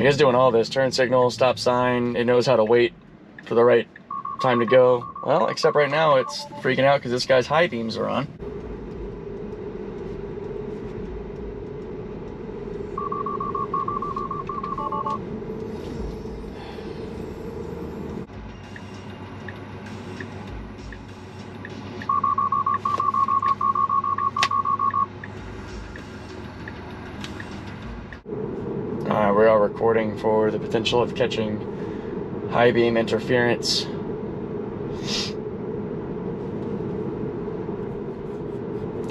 guess doing all this, turn signal, stop sign, it knows how to wait for the right time to go. Well, except right now it's freaking out because this guy's high beams are on. We are recording for the potential of catching high beam interference.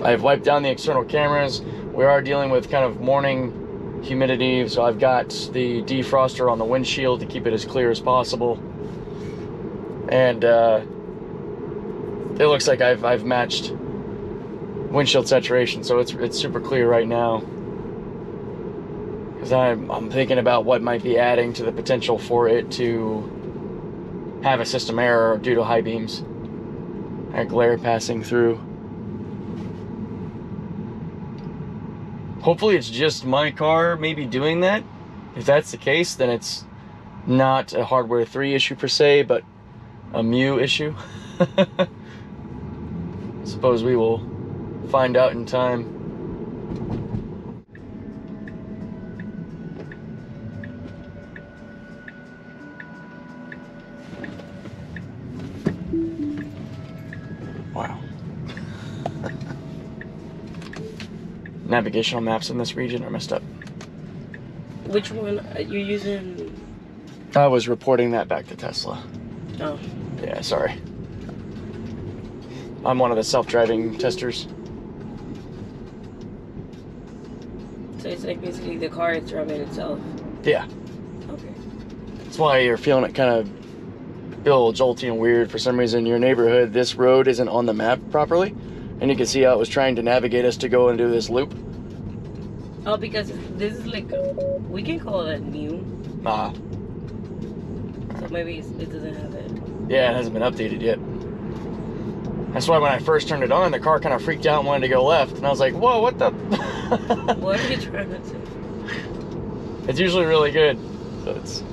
I've wiped down the external cameras. We are dealing with kind of morning humidity, so I've got the defroster on the windshield to keep it as clear as possible. And it looks like I've matched windshield saturation, so it's super clear right now. Because I'm thinking about what might be adding to the potential for it to have a system error due to high beams and glare passing through. Hopefully it's just my car maybe doing that. If that's the case, then it's not a hardware 3 issue per se, but a Mu issue. Suppose we will find out in time. Wow. Navigational maps in this region are messed up. Which one are you using? I was reporting that back to Tesla. Oh. Yeah, sorry. I'm one of the self-driving testers. So it's like basically the car is driving itself? Yeah. Okay. That's why you're feeling it kind of feel jolty and weird for some reason in your neighborhood. This road isn't on the map properly, and you can see how it was trying to navigate us to go and do this loop. Oh, because this is like, we can call it new. Ah. So maybe it doesn't have it. Yeah, it hasn't been updated yet. That's why when I first turned it on, the car kind of freaked out and wanted to go left, and I was like, whoa, what the? What are you trying to do? It's usually really good, so it's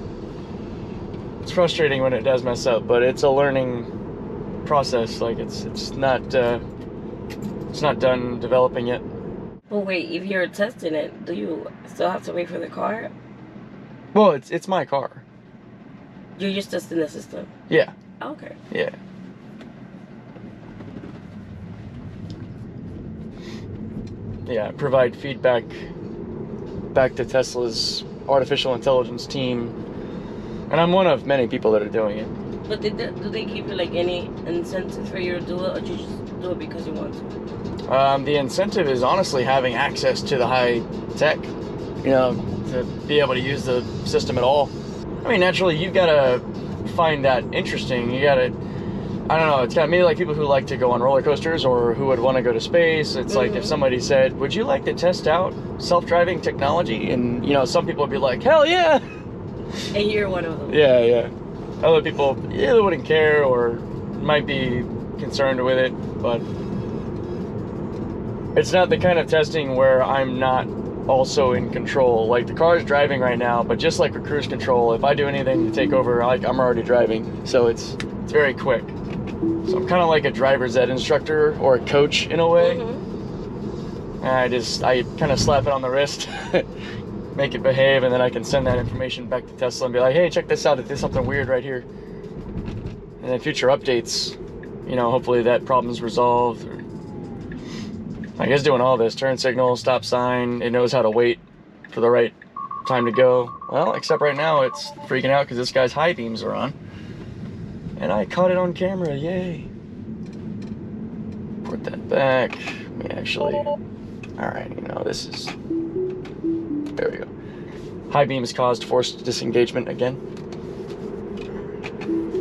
frustrating when it does mess up, but it's a learning process. Like it's not done developing yet. Well, wait, if you're testing it, do you still have to wait for the car? Well, it's my car. You're just testing the system? Yeah. Okay. Yeah. Yeah, provide feedback back to Tesla's artificial intelligence team. And I'm one of many people that are doing it. But do they give you like any incentive for you to do it, or you just do it because you want to? The incentive is honestly having access to the high tech, you know, to be able to use the system at all. I mean, naturally, you've got to find that interesting. You got to, I don't know, it's got maybe like people who like to go on roller coasters or who would want to go to space. It's like if somebody said, would you like to test out self-driving technology? And, you know, some people would be like, hell yeah. And you're one of them. Yeah, yeah. Other people either wouldn't care or might be concerned with it, but it's not the kind of testing where I'm not also in control. Like the car is driving right now, but just like with cruise control, if I do anything to take over, like I'm already driving, so it's very quick. So I'm kind of like a driver's ed instructor or a coach in a way. And I kind of slap it on the wrist, make it behave, and then I can send that information back to Tesla and be like, hey, check this out, it did something weird right here. And then future updates, you know, hopefully that problem's resolved. Or, I guess doing all this, turn signal, stop sign, it knows how to wait for the right time to go. Well, except right now it's freaking out because this guy's high beams are on. And I caught it on camera, yay. Put that back. Let me actually, all right, you know, this is, there we go. High beams caused forced disengagement again.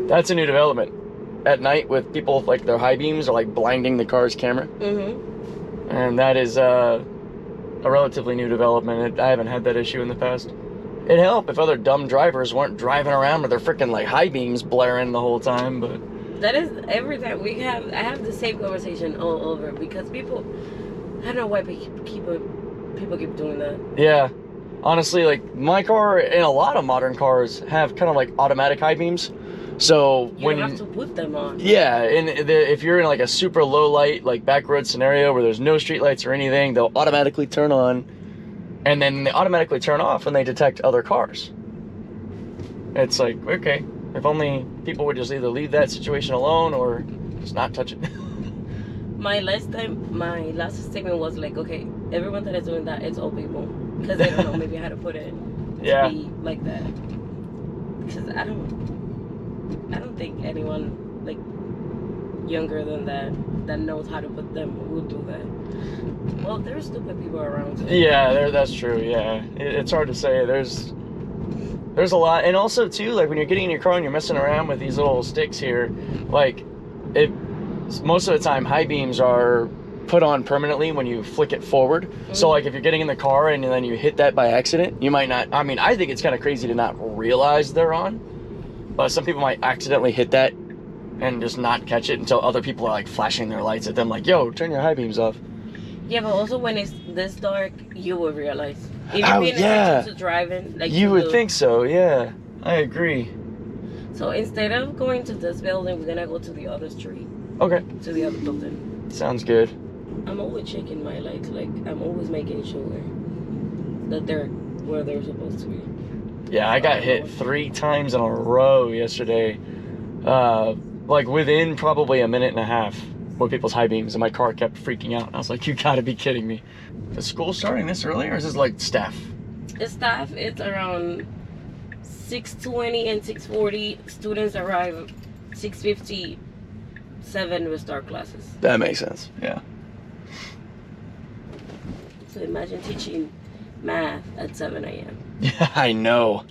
That's a new development. At night with people, like their high beams are like blinding the car's camera. And that is a relatively new development. I haven't had that issue in the past. It'd help if other dumb drivers weren't driving around with their freaking like high beams blaring the whole time, but that is every time I have the same conversation all over because people, I don't know why people keep doing that. Yeah, honestly, like my car and a lot of modern cars have kind of like automatic high beams. So You when have to put them on. yeah, and if you're in like a super low light, like back road scenario where there's no street lights or anything, they'll automatically turn on, and then they automatically turn off when they detect other cars. It's like, okay, if only people would just either leave that situation alone or just not touch it. My last statement was like, okay, everyone that is doing that, it's old people, because they don't know maybe how to put it to be like that. Because I don't think anyone like younger than that knows how to put them would do that. Well, there's stupid people around. So. Yeah, that's true. Yeah, it's hard to say. There's a lot, and also too, like when you're getting in your car and you're messing around with these little sticks here, like most of the time high beams are put on permanently when you flick it forward. Mm-hmm. So like if you're getting in the car and then you hit that by accident, you might not, I mean, I think it's kind of crazy to not realize they're on, but some people might accidentally hit that and just not catch it until other people are like flashing their lights at them like, yo, turn your high beams off. Yeah, but also when it's this dark, you will realize. If you're paying attention to driving, like you would think so, yeah. I agree. So instead of going to this building, we're gonna go to the other street. Okay. To the other building. Sounds good. I'm always checking my lights. Like, I'm always making sure that they're where they're supposed to be. Yeah, I got hit 3 times in a row yesterday. Like within probably a minute and a half with people's high beams, and my car kept freaking out. I was like, you gotta be kidding me. Is school starting this early, or is this like staff? It's staff. It's around 6:20 and 6:40. Students arrive 6:57 with start classes. That makes sense, yeah. So imagine teaching math at 7 a.m. Yeah, I know.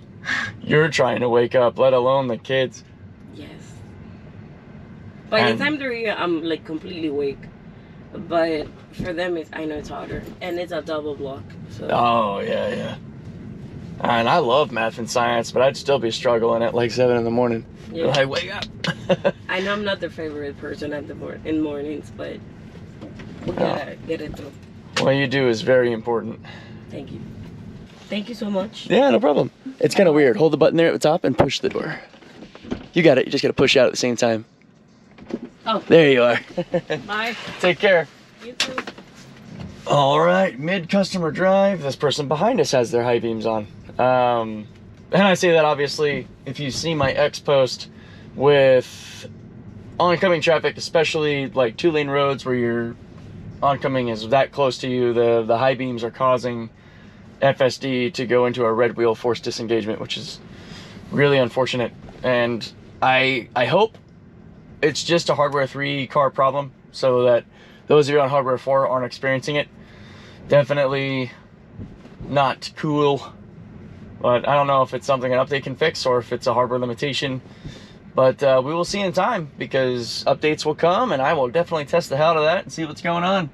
You're trying to wake up, let alone the kids. Yes. By the time they're here, I'm like completely awake. But for them, I know it's harder. And it's a double block. So. Oh, yeah. And I love math and science, but I'd still be struggling at like 7 in the morning. Yeah. Like, wake up. I know I'm not the favorite person in mornings, but we gotta get it through. What you do is very important. Thank you. Thank you so much. Yeah, no problem. It's kind of weird. Hold the button there at the top and push the door. You got it. You just got to push out at the same time. Oh. There you are. Bye. Take care. You too. All right, mid-customer drive. This person behind us has their high beams on. And I say that obviously if you see my X post with oncoming traffic, especially like 2-lane roads where your oncoming is that close to you, the high beams are causing FSD to go into a red wheel forced disengagement, which is really unfortunate. And I hope it's just a hardware 3 car problem, so that those of you on hardware 4 aren't experiencing it. Definitely not cool, but I don't know if it's something an update can fix or if it's a hardware limitation. But we will see in time, because updates will come and I will definitely test the hell out of that and see what's going on.